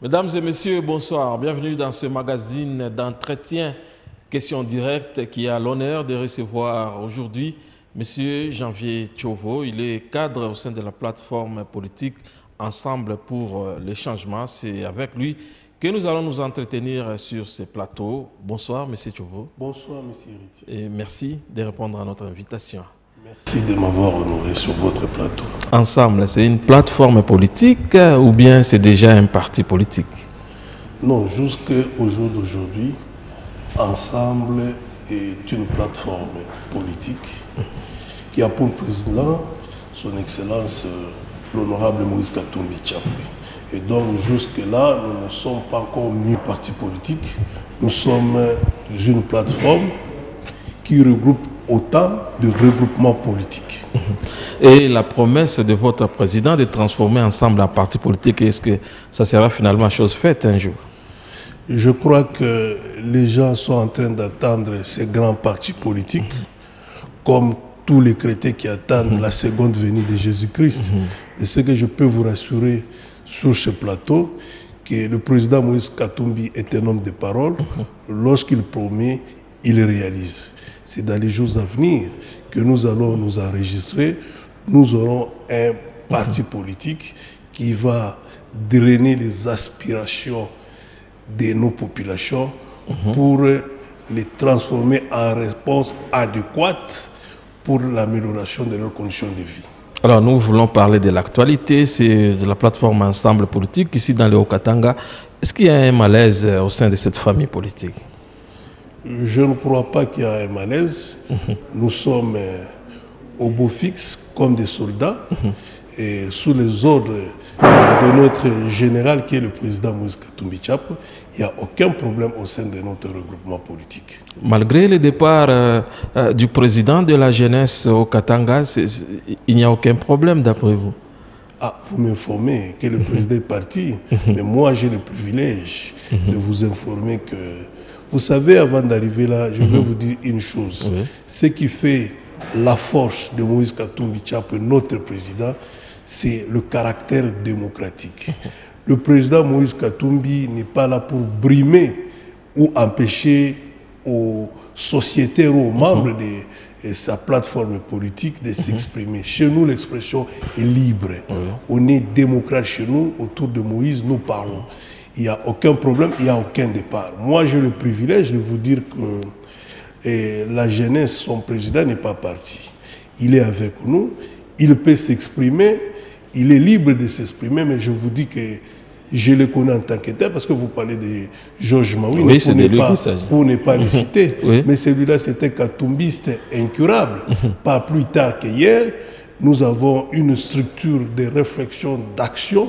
Mesdames et messieurs, bonsoir. Bienvenue dans ce magazine d'entretien questions directes qui a l'honneur de recevoir aujourd'hui M. Janvier Tchovo. Il est cadre au sein de la plateforme politique Ensemble pour le changement. C'est avec lui que nous allons nous entretenir sur ce plateau. Bonsoir M. Tchovo. Bonsoir M. Héritier. Et merci de répondre à notre invitation. Merci de m'avoir honoré sur votre plateau. Ensemble, c'est une plateforme politique ou bien c'est déjà un parti politique? Non, jusqu'au jour d'aujourd'hui, Ensemble est une plateforme politique qui a pour président son Excellence l'honorable Moïse Katumbi Tchapwe. Et donc jusque-là, nous ne sommes pas encore mis parti politique. Nous sommes une plateforme qui regroupe autant de regroupements politiques. Et la promesse de votre président de transformer Ensemble en parti politique, est-ce que ça sera finalement chose faite un jour? Je crois que les gens sont en train d'attendre ces grands partis politiques comme tous les chrétiens qui attendent la seconde venue de Jésus-Christ. Et ce que je peux vous rassurer sur ce plateau, que le président Moïse Katumbi est un homme de parole. Lorsqu'il promet, il réalise. C'est dans les jours à venir que nous allons nous enregistrer. Nous aurons un parti politique qui va drainer les aspirations de nos populations pour les transformer en réponse adéquate pour l'amélioration de leurs conditions de vie. Alors nous voulons parler de l'actualité, c'est de la plateforme Ensemble politique ici dans le Haut-Katanga. Est-ce qu'il y a un malaise au sein de cette famille politique? Je ne crois pas qu'il y a un malaise. Nous sommes au beau fixe comme des soldats et sous les ordres de notre général qui est le président Moïse Katumbi Tchapwe. Il n'y a aucun problème au sein de notre regroupement politique. Malgré le départ du président de la jeunesse au Katanga, il n'y a aucun problème d'après vous? Ah, vous m'informez que le président est parti, mais moi j'ai le privilège de vous informer que, vous savez, avant d'arriver là, je vais vous dire une chose. Ce qui fait la force de Moïse Katumbi Tchapwe, notre président, c'est le caractère démocratique. Le président Moïse Katumbi n'est pas là pour brimer ou empêcher aux sociétaires ou aux membres de sa plateforme politique de s'exprimer. Chez nous, l'expression est libre. On est démocrate chez nous. Autour de Moïse, nous parlons. Il n'y a aucun problème, il n'y a aucun départ. Moi, j'ai le privilège de vous dire que la jeunesse, son président n'est pas parti. Il est avec nous, il peut s'exprimer, il est libre de s'exprimer, mais je vous dis que je le connais en tant que tel, parce que vous parlez de Georges Maui, oui, pour ne pas le citer, mais celui-là c'était katumbiste incurable. Pas plus tard qu'hier, nous avons une structure de réflexion, d'action.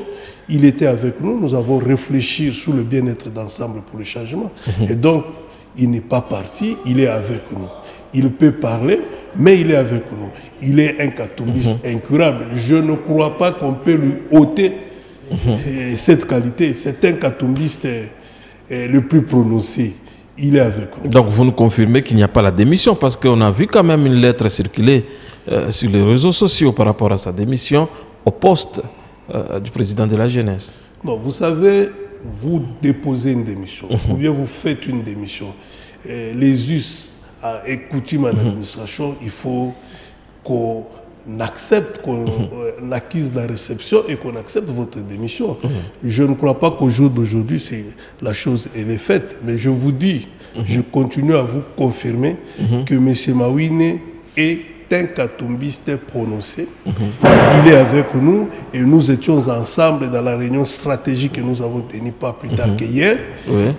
Il était avec nous, nous avons réfléchi sur le bien-être d'Ensemble pour le changement. Et donc, il n'est pas parti, il est avec nous. Il peut parler, mais il est avec nous. Il est un katumbiste incurable. Je ne crois pas qu'on peut lui ôter cette qualité. C'est un katumbiste le plus prononcé. Il est avec nous. Donc vous nous confirmez qu'il n'y a pas la démission, parce qu'on a vu quand même une lettre circuler sur les réseaux sociaux par rapport à sa démission au poste du président de la jeunesse. Non, vous savez, vous déposez une démission, ou bien vous faites une démission. Les us et coutumes en administration, il faut qu'on accepte, qu'on acquise la réception et qu'on accepte votre démission. Je ne crois pas qu'au jour d'aujourd'hui, la chose elle est faite, mais je vous dis, je continue à vous confirmer que M. Mawine est un katumbiste prononcé. Il est avec nous et nous étions ensemble dans la réunion stratégique que nous avons tenue pas plus tard qu'hier.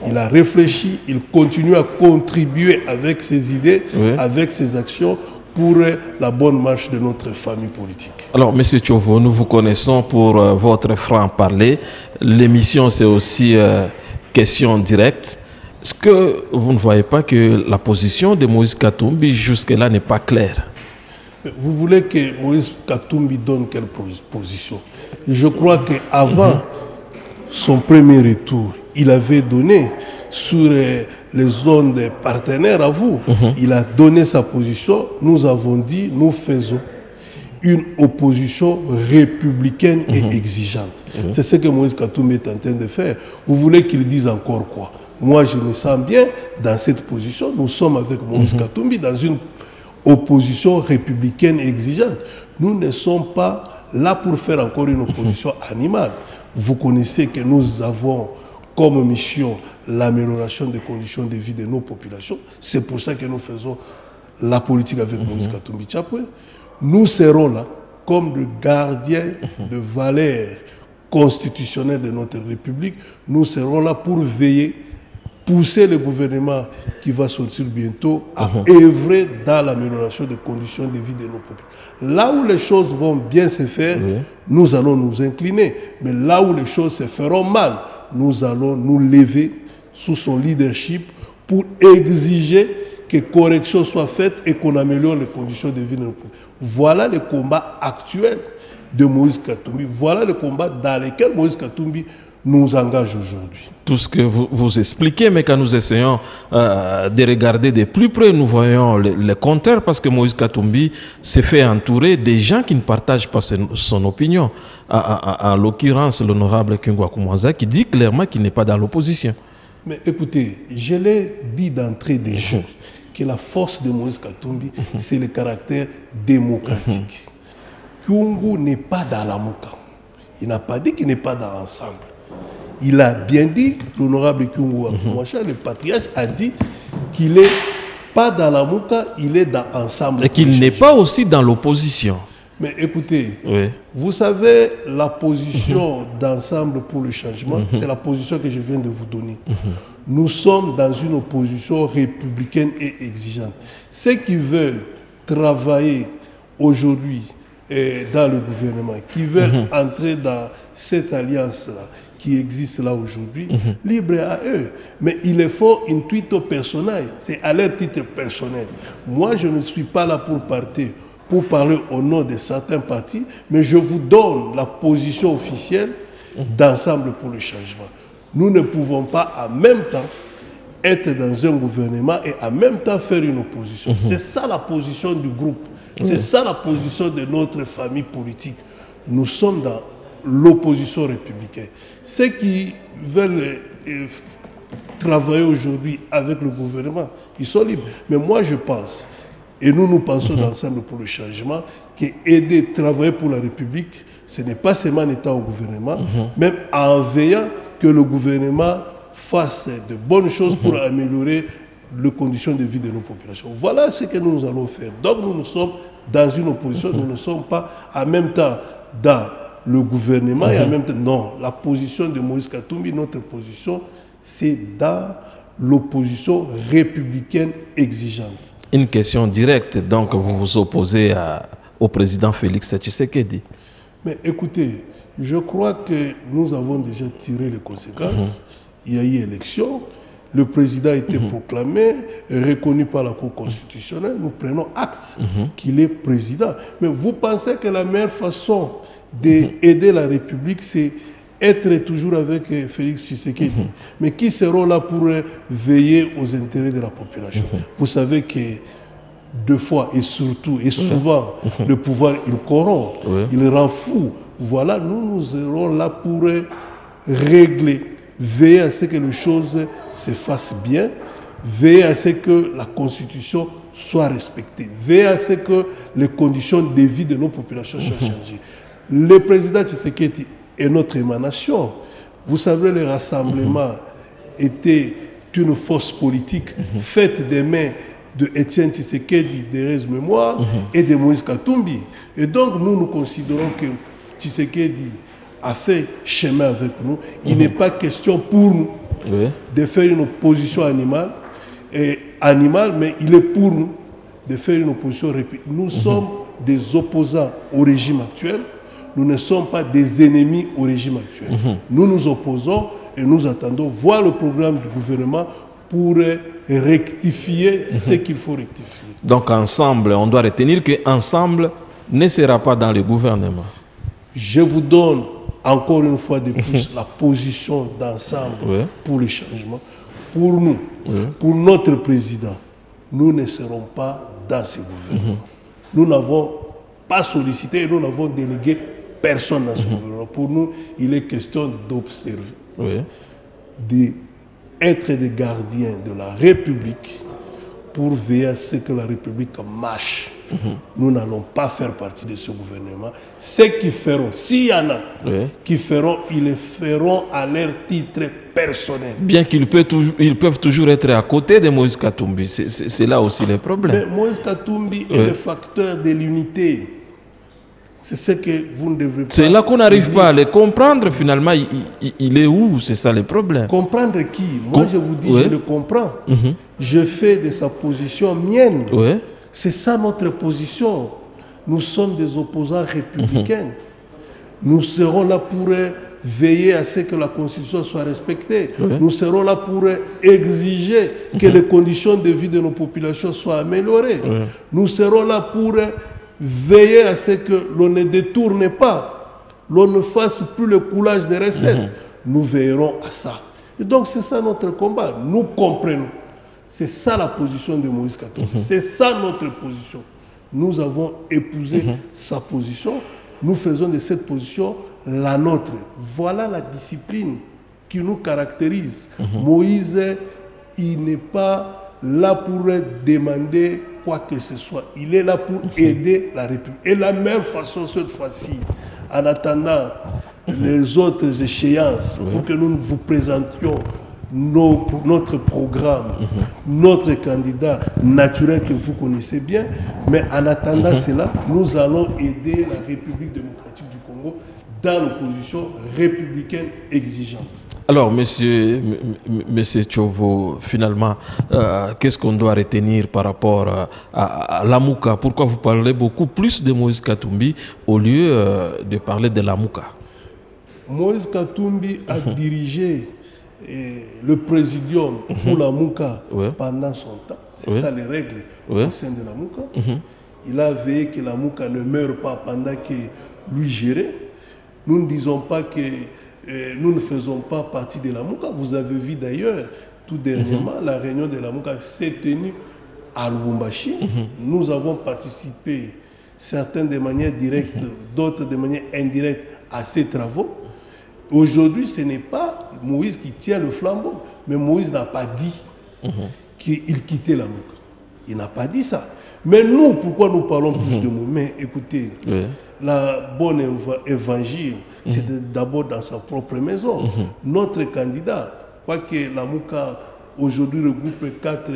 Il a réfléchi, il continue à contribuer avec ses idées, avec ses actions pour la bonne marche de notre famille politique. Alors, M. Tchovo, nous vous connaissons pour votre franc-parler. L'émission, c'est aussi question directe. Est-ce que vous ne voyez pas que la position de Moïse Katumbi jusque-là n'est pas claire? Vous voulez que Moïse Katumbi donne quelle position? Je crois qu'avant son premier retour, il avait donné sur les zones des partenaires à vous. Il a donné sa position. Nous avons dit, nous faisons. une opposition républicaine et exigeante. C'est ce que Moïse Katumbi est en train de faire. Vous voulez qu'il dise encore quoi? Moi, je me sens bien dans cette position. Nous sommes avec Moïse Katumbi dans une opposition républicaine et exigeante. Nous ne sommes pas là pour faire encore une opposition animale. Vous connaissez que nous avons comme mission l'amélioration des conditions de vie de nos populations. C'est pour ça que nous faisons la politique avec Moïse Katumbi Tchapoué. Nous serons là comme le gardien de valeurs constitutionnelles de notre République. Nous serons là pour veiller, pousser le gouvernement qui va sortir bientôt à œuvrer dans l'amélioration des conditions de vie de nos populations. Là où les choses vont bien se faire, nous allons nous incliner. Mais là où les choses se feront mal, nous allons nous lever sous son leadership pour exiger que corrections soient faites et qu'on améliore les conditions de vie de nos populations. Voilà le combat actuel de Moïse Katumbi. Voilà le combat dans lequel Moïse Katumbi nous engage aujourd'hui. Tout ce que vous expliquez, mais quand nous essayons de regarder de plus près, nous voyons les compteurs, parce que Moïse Katumbi s'est fait entourer des gens qui ne partagent pas son opinion. En l'occurrence, l'honorable Kingwa Kumwaza, qui dit clairement qu'il n'est pas dans l'opposition. Mais écoutez, je l'ai dit d'entrée des jeux, que la force de Moïse Katumbi, c'est le caractère démocratique. Kyungu n'est pas dans la mouka. Il n'a pas dit qu'il n'est pas dans l'ensemble. Il a bien dit, l'honorable Kyungu Akumwacha, le patriarche, a dit qu'il n'est pas dans la mouka, il est dans l'ensemble. Et qu'il n'est pas aussi dans l'opposition. Mais écoutez, vous savez, la position d'ensemble pour le changement, c'est la position que je viens de vous donner. Nous sommes dans une opposition républicaine et exigeante. Ceux qui veulent travailler aujourd'hui dans le gouvernement, qui veulent entrer dans cette alliance-là, qui existe là aujourd'hui, libre à eux. Mais il les faut une tweet personnel, c'est à leur titre personnel. Moi, je ne suis pas là pour parler au nom de certains partis, mais je vous donne la position officielle d'ensemble pour le changement. Nous ne pouvons pas en même temps être dans un gouvernement et en même temps faire une opposition. C'est ça la position du groupe. C'est ça la position de notre famille politique. Nous sommes dans l'opposition républicaine. Ceux qui veulent travailler aujourd'hui avec le gouvernement, ils sont libres. Mais moi, je pense, et nous pensons d'ensemble pour le changement, qu'aider, travailler pour la République, ce n'est pas seulement en étant au gouvernement, même en veillant que le gouvernement fasse de bonnes choses pour améliorer les conditions de vie de nos populations. Voilà ce que nous allons faire. Donc nous sommes dans une opposition, nous ne sommes pas en même temps dans le gouvernement et en même temps, non, la position de Moïse Katumbi, notre position, c'est dans l'opposition républicaine exigeante. Une question directe, donc vous vous opposez au président Félix Tshisekedi. Mais écoutez, je crois que nous avons déjà tiré les conséquences. Il y a eu élection, le président a été proclamé, reconnu par la Cour constitutionnelle, nous prenons acte qu'il est président. Mais vous pensez que la meilleure façon d'aider la République, c'est être toujours avec Félix Tshisekedi. Mais qui seront là pour veiller aux intérêts de la population? Vous savez que deux fois et surtout et souvent, le pouvoir, il corrompt, il rend fou. Voilà, nous serons là pour régler, veiller à ce que les choses se fassent bien, veiller à ce que la Constitution soit respectée, veiller à ce que les conditions de vie de nos populations soient changées. Le président Tshisekedi est notre émanation. Vous savez, le rassemblement était une force politique faite des mains de Étienne Tshisekedi, Thérèse Mémoire et de Moïse Katumbi. Et donc, nous considérons que Tshisekedi a fait chemin avec nous. Il n'est pas question pour nous de faire une opposition animale, mais il est pour nous de faire une opposition républicaine. Nous sommes des opposants au régime actuel. Nous ne sommes pas des ennemis au régime actuel. Nous nous opposons et nous attendons voir le programme du gouvernement pour rectifier ce qu'il faut rectifier. Donc ensemble, on doit retenir qu'ensemble ne sera pas dans le gouvernement. Je vous donne encore une fois de plus la position d'ensemble pour le changement. Pour nous, pour notre président, nous ne serons pas dans ce gouvernement. Nous n'avons pas sollicité et nous n'avons délégué personne dans ce gouvernement. Pour nous, il est question d'observer, d'être des gardiens de la République pour veiller à ce que la République marche. Nous n'allons pas faire partie de ce gouvernement. Ceux qui feront, s'il y en a qui feront, ils le feront à leur titre personnel. Bien qu'ils peuvent toujours être à côté de Moïse Katumbi. C'est là aussi le problème. Mais Moïse Katumbi est le facteur de l'unité. C'est ce que vous ne devrez pas. C'est là qu'on n'arrive pas à le comprendre. Finalement, il est où? C'est ça le problème. Comprendre qui? Moi, je vous dis, je le comprends. Je fais de sa position mienne. C'est ça notre position. Nous sommes des opposants républicains. Nous serons là pour veiller à ce que la Constitution soit respectée. Nous serons là pour exiger que les conditions de vie de nos populations soient améliorées. Nous serons là pour veiller à ce que l'on ne détourne pas, l'on ne fasse plus le coulage des recettes. Nous veillerons à ça. Et donc c'est ça notre combat. Nous comprenons. C'est ça la position de Moïse Katumbi. C'est ça notre position. Nous avons épousé sa position. Nous faisons de cette position la nôtre. Voilà la discipline qui nous caractérise. Moïse, il n'est pas là pour demander quoi que ce soit. Il est là pour aider la République. Et la meilleure façon cette fois-ci, en attendant les autres échéances, pour que nous vous présentions notre programme, notre candidat naturel que vous connaissez bien, mais en attendant cela, nous allons aider la République démocratique du Congo dans l'opposition républicaine exigeante. Alors, monsieur Tchovo, finalement, qu'est-ce qu'on doit retenir par rapport à Lamouka? Pourquoi vous parlez beaucoup plus de Moïse Katumbi au lieu de parler de Lamouka? Moïse Katumbi a dirigé le présidium pour Lamouka pendant son temps. C'est ça les règles au sein de Lamouka. Il a veillé que Lamouka ne meure pas pendant que lui gérait. Nous ne disons pas que nous ne faisons pas partie de Lamouka. Vous avez vu d'ailleurs, tout dernièrement, la réunion de Lamouka s'est tenue à Lubumbashi. Nous avons participé, certains de manière directe, d'autres de manière indirecte, à ces travaux. Aujourd'hui, ce n'est pas Moïse qui tient le flambeau, mais Moïse n'a pas dit qu'il quittait Lamouka. Il n'a pas dit ça. Mais nous, pourquoi nous parlons plus de mots? Mais écoutez, la bonne évangile, c'est d'abord dans sa propre maison. Notre candidat, quoique Lamouka aujourd'hui regroupe 4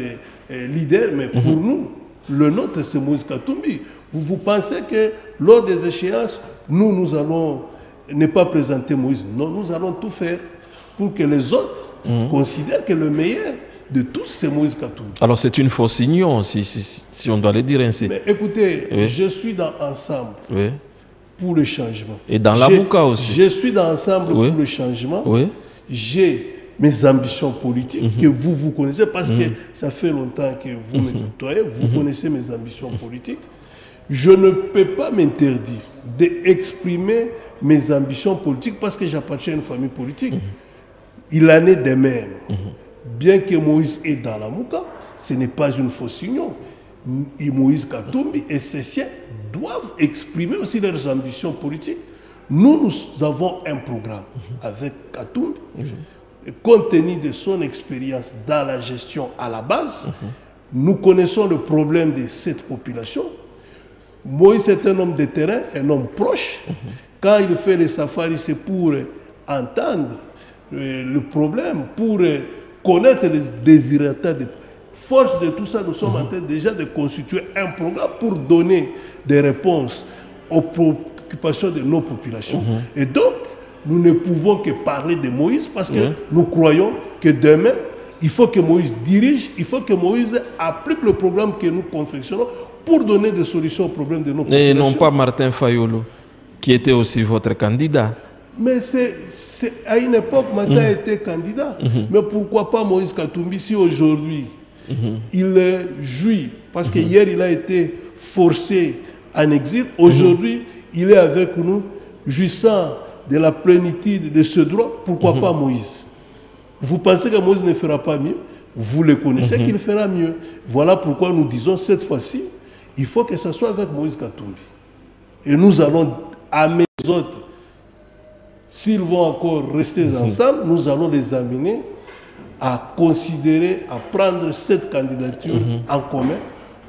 leaders, mais pour nous, le nôtre c'est Moïse Katumbi. Vous pensez que lors des échéances, nous allons ne pas présenter Moïse? Non, nous allons tout faire pour que les autres considèrent que le meilleur de tous, c'est Moïse Katumbi. Alors c'est une fausse union, si on doit le dire ainsi. Mais écoutez, je suis dans Ensemble pour le changement. Et dans Lamouka aussi. Je suis dans Ensemble pour le changement. J'ai mes ambitions politiques que vous connaissez parce que ça fait longtemps que vous me côtoyez. Vous connaissez mes ambitions politiques. Je ne peux pas m'interdire d'exprimer mes ambitions politiques parce que j'appartiens à une famille politique. Il en est de même. Bien que Moïse est dans Lamouka, ce n'est pas une fausse union. Et Moïse Katumbi et ses siens doivent exprimer aussi leurs ambitions politiques. Nous avons un programme avec Katumbi. Compte tenu de son expérience dans la gestion à la base, nous connaissons le problème de cette population. Moïse est un homme de terrain, un homme proche. Quand il fait les safaris, c'est pour entendre le problème, pour connaître les désirata. Force de tout ça, nous sommes en train déjà de constituer un programme pour donner des réponses aux préoccupations de nos populations. Et donc, nous ne pouvons que parler de Moïse parce que nous croyons que demain, il faut que Moïse dirige, il faut que Moïse applique le programme que nous confectionnons pour donner des solutions aux problèmes de nos populations. Et non pas Martin Fayulu, qui était aussi votre candidat. Mais à une époque, Martin était candidat. Mais pourquoi pas Moïse Katumbi si aujourd'hui, il jouit, parce que hier, il a été forcé en exil. Aujourd'hui, il est avec nous, jouissant de la plénitude de ce droit. Pourquoi pas Moïse? Vous pensez que Moïse ne fera pas mieux? Vous le connaissez qu'il fera mieux. Voilà pourquoi nous disons cette fois-ci, il faut que ce soit avec Moïse Katumbi. Et nous allons amener les autres. S'ils vont encore rester ensemble, nous allons les amener à considérer, à prendre cette candidature en commun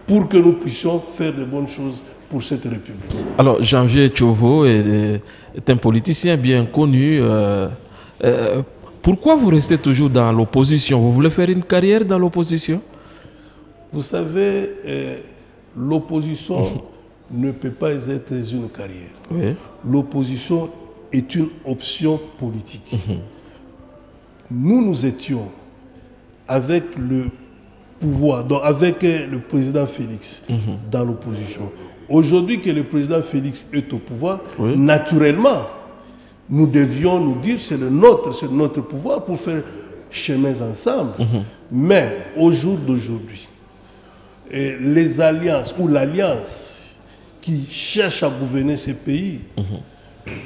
pour que nous puissions faire de bonnes choses pour cette République. Alors, Janvier Tchovo est un politicien bien connu. Pourquoi vous restez toujours dans l'opposition? Vous voulez faire une carrière dans l'opposition? Vous savez, l'opposition ne peut pas être une carrière. Oui. L'opposition est une option politique. Nous étions avec le pouvoir, donc avec le président Félix dans l'opposition. Aujourd'hui que le président Félix est au pouvoir, naturellement, nous devions nous dire c'est notre pouvoir pour faire chemin ensemble. Mais au jour d'aujourd'hui, les alliances ou l'alliance qui cherche à gouverner ces pays,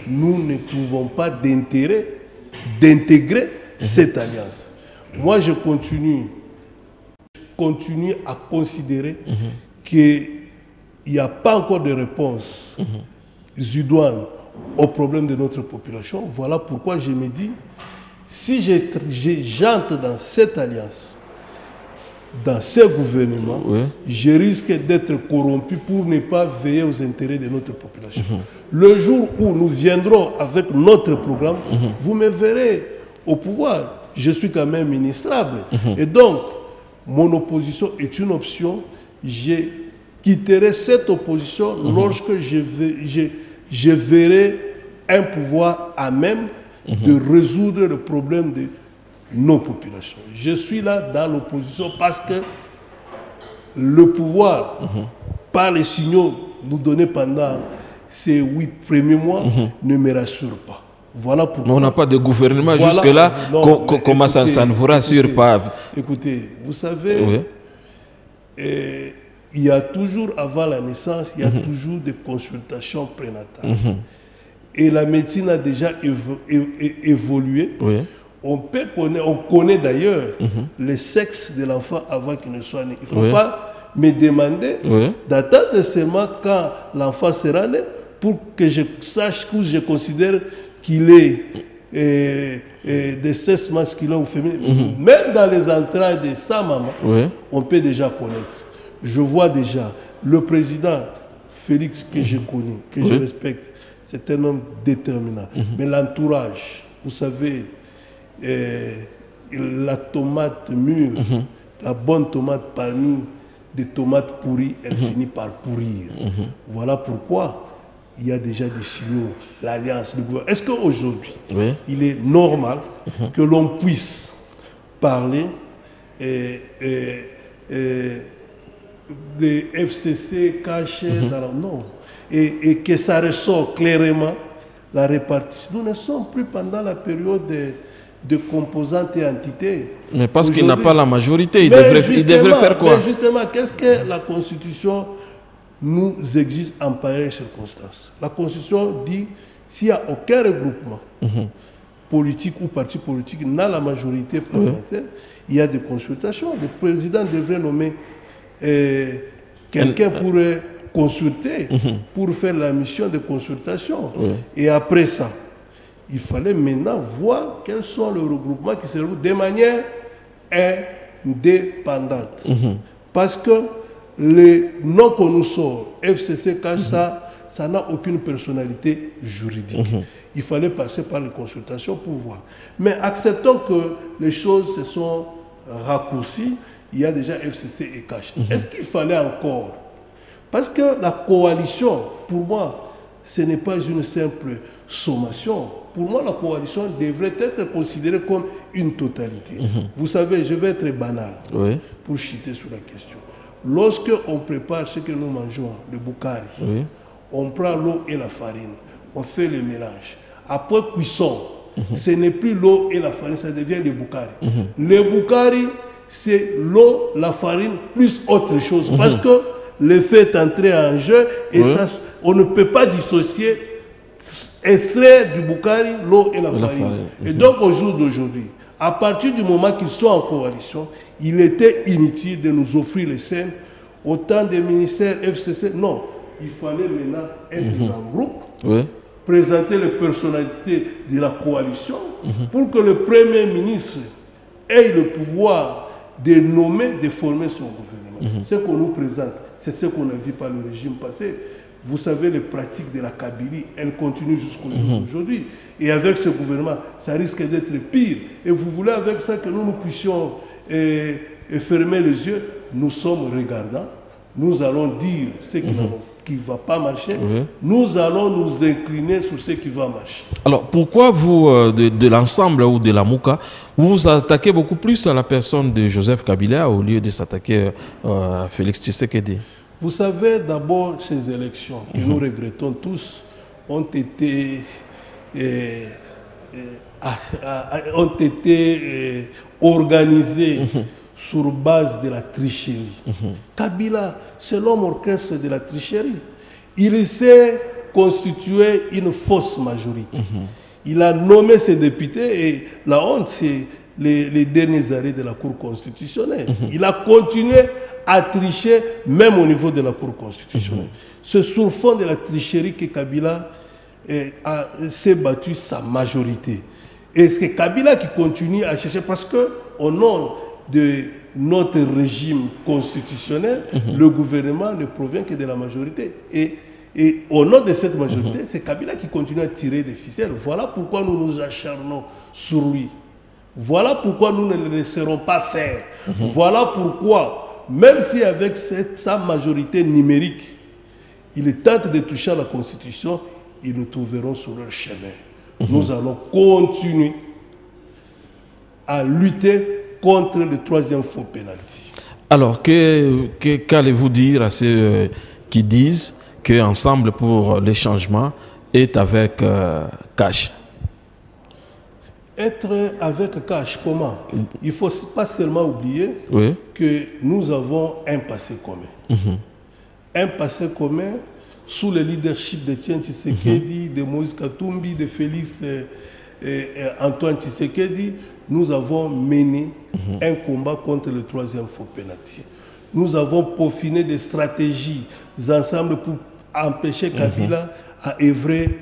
nous ne trouvons pas d'intérêt d'intégrer cette alliance. Moi, je continue à considérer qu'il n'y a pas encore de réponse idoine au problème de notre population. Voilà pourquoi je me dis, si j'entre dans cette alliance, dans ce gouvernement, je risque d'être corrompu pour ne pas veiller aux intérêts de notre population. Le jour où nous viendrons avec notre programme, vous me verrez au pouvoir. Je suis quand même ministrable. Et donc, mon opposition est une option. Je quitterai cette opposition lorsque je verrai un pouvoir à même de résoudre le problème de nos populations. Je suis là dans l'opposition parce que le pouvoir, par les signaux nous donnés pendant ces 8 premiers mois, ne me rassure pas. Voilà pourquoi. Mais on n'a pas de gouvernement jusque-là. Comment ça ne vous rassure pas? Écoutez, vous savez, il y a toujours, avant la naissance, il y a toujours des consultations prénatales. Et la médecine a déjà évolué. On connaît d'ailleurs le sexe de l'enfant avant qu'il ne soit né. Il ne faut pas me demander d'attendre seulement quand l'enfant sera né pour que je sache, que je considère qu'il est de sexe masculin ou féminin. Même dans les entrailles de sa maman, on peut déjà connaître. Je vois déjà le président Félix que je connais, que je respecte, c'est un homme déterminant. Mais l'entourage, vous savez, la tomate mûre, la bonne tomate parmi des tomates pourries, elle finit par pourrir. Voilà pourquoi il y a déjà des signaux, l'alliance, le gouvernement. Est-ce qu'aujourd'hui, il est normal que l'on puisse parler des FCC cachés dans la... Non. Et que ça ressort clairement la répartition. Nous ne sommes plus pendant la période de composantes et entités. Mais parce qu'il n'a pas la majorité, il devrait faire quoi? Mais justement, qu'est-ce que la Constitution nous exige en pareille circonstance? La Constitution dit s'il n'y a aucun regroupement politique ou parti politique n'a la majorité parlementaire, il y a des consultations. Le président devrait nommer quelqu'un pour consulter, pour faire la mission de consultation. Et après ça, il fallait maintenant voir quels sont les regroupements qui se regroupent de manière indépendante. Parce que les noms qu'on nous sort, FCC, ça n'a aucune personnalité juridique. Il fallait passer par les consultations pour voir. Mais acceptons que les choses se sont raccourcies, il y a déjà FCC et CACH. Est-ce qu'il fallait encore? Parce que la coalition, pour moi, ce n'est pas une simple sommation. Pour moi, la coalition devrait être considérée comme une totalité. Vous savez, je vais être banal pour chuter sur la question. Lorsque on prépare ce que nous mangeons, le boukari, on prend l'eau et la farine, on fait le mélange. Après cuisson, ce n'est plus l'eau et la farine, ça devient le boukari. Le boukari, c'est l'eau, la farine, plus autre chose. Parce que l'effet est entré en jeu et ça, on ne peut pas dissocier, extraire du boukari l'eau et la farine. Et donc au jour d'aujourd'hui, à partir du moment qu'ils sont en coalition, il était inutile de nous offrir les scènes, autant des ministères FCC. Non, il fallait maintenant être en groupe, présenter les personnalités de la coalition pour que le Premier ministre ait le pouvoir de nommer, de former son gouvernement. Ce qu'on nous présente, c'est ce qu'on a vu par le régime passé. Vous savez, les pratiques de la Kabylie, elles continuent jusqu'au jour d'aujourd'hui. Et avec ce gouvernement, ça risque d'être pire. Et vous voulez avec ça que nous puissions fermer les yeux? Nous sommes regardants. Nous allons dire ce qui ne va pas marcher. Nous allons nous incliner sur ce qui va marcher. Alors, pourquoi vous, de l'ensemble ou de la Mouka, vous vous attaquez beaucoup plus à la personne de Joseph Kabila au lieu de s'attaquer à Félix Tshisekedi? Vous savez, d'abord, ces élections que nous regrettons tous ont été organisées sur base de la tricherie. Kabila, c'est l'homme orchestre de la tricherie. Il s'est constitué une fausse majorité. Il a nommé ses députés et la honte, c'est les derniers arrêts de la Cour constitutionnelle. Il a continué à tricher même au niveau de la Cour constitutionnelle. C'est sur fond de la tricherie que Kabila s'est battu sa majorité. Et c'est Kabila qui continue à chercher parce qu'au nom de notre régime constitutionnel, le gouvernement ne provient que de la majorité. Et au nom de cette majorité, c'est Kabila qui continue à tirer des ficelles. Voilà pourquoi nous nous acharnons sur lui. Voilà pourquoi nous ne le laisserons pas faire. Voilà pourquoi, même si avec sa majorité numérique, il tente de toucher à la Constitution, ils nous trouveront sur leur chemin. Nous allons continuer à lutter contre le troisième faux pénalty. Alors, qu'allez-vous dire à ceux qui disent qu'Ensemble pour les changements est avec Cash? Être avec Cash, comment? Il ne faut pas seulement oublier que nous avons un passé commun. Un passé commun sous le leadership de Etienne Tshisekedi, de Moïse Katumbi, de Félix Antoine Tshisekedi. Nous avons mené un combat contre le troisième faux pénalty. Nous avons peaufiné des stratégies ensemble pour empêcher Kabila à œuvrer,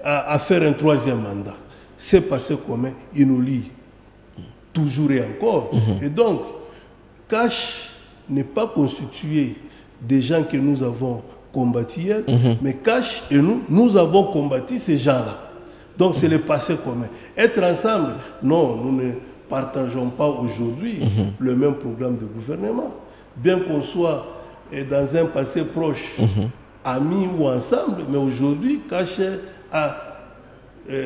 à faire un troisième mandat. Ce passé commun, il nous lie toujours et encore. Et donc, Cash n'est pas constitué des gens que nous avons combattus hier, mais Cash et nous avons combattu ces gens-là. Donc c'est le passé commun. Être ensemble, non, nous ne partageons pas aujourd'hui le même programme de gouvernement. Bien qu'on soit dans un passé proche, amis ou ensemble, mais aujourd'hui, Caché a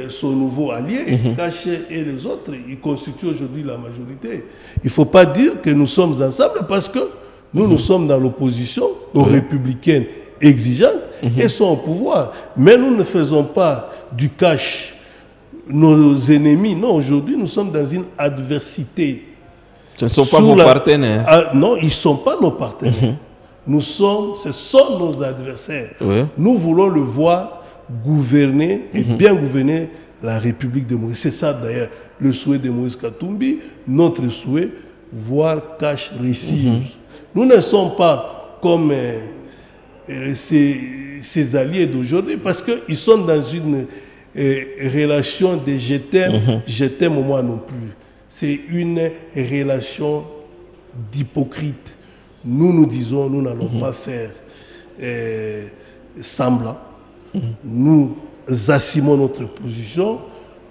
son nouveau allié, Caché et les autres, ils constituent aujourd'hui la majorité. Il ne faut pas dire que nous sommes ensemble parce que nous sommes dans l'opposition aux républicaines exigeantes et sont au pouvoir. Mais nous ne faisons pas du Cash nos ennemis. Non, aujourd'hui, nous sommes dans une adversité. Ce ne sont pas vos partenaires. Non, ils ne sont pas nos partenaires. Ce sont nos adversaires. Nous voulons le voir gouverner et bien gouverner la République de Moïse. C'est ça d'ailleurs le souhait de Moïse Katumbi, notre souhait, voir Cash réussir. Nous ne sommes pas comme ces alliés d'aujourd'hui parce qu'ils sont dans une relation de je t'aime moi non plus. C'est une relation d'hypocrite. Nous disons, nous n'allons pas faire semblant. Nous assumons notre position.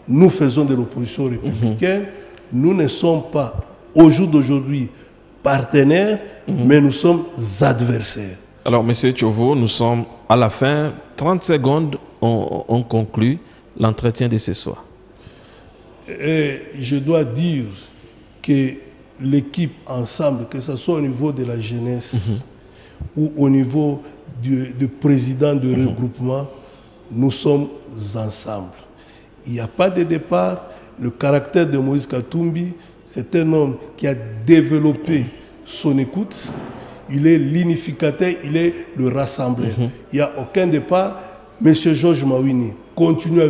Nous faisons de l'opposition républicaine. Nous ne sommes pas, au jour d'aujourd'hui, partenaires, mais nous sommes adversaires. Alors, M. Tchovo, nous sommes à la fin. 30 secondes, on conclut l'entretien de ce soir. Et je dois dire que l'équipe ensemble, que ce soit au niveau de la jeunesse ou au niveau du président de regroupement, nous sommes ensemble. Il n'y a pas de départ. Le caractère de Moïse Katumbi, c'est un homme qui a développé son écoute. Il est l'unificateur, il est le rassembleur. Il n'y a aucun départ. M. Georges Mawini continue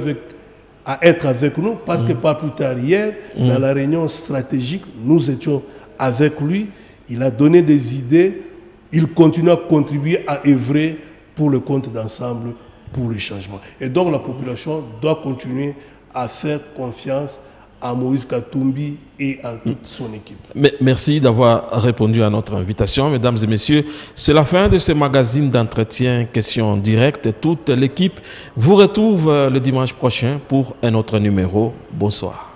à être avec nous parce que pas plus tard hier, dans la réunion stratégique, nous étions avec lui. Il a donné des idées il continue à contribuer, à œuvrer pour le compte d'ensemble, pour le changement. Et donc la population doit continuer à faire confiance à Moïse Katumbi et à toute son équipe. Merci d'avoir répondu à notre invitation, mesdames et messieurs. C'est la fin de ce magazine d'entretien questions directes. Toute l'équipe vous retrouve le dimanche prochain pour un autre numéro. Bonsoir.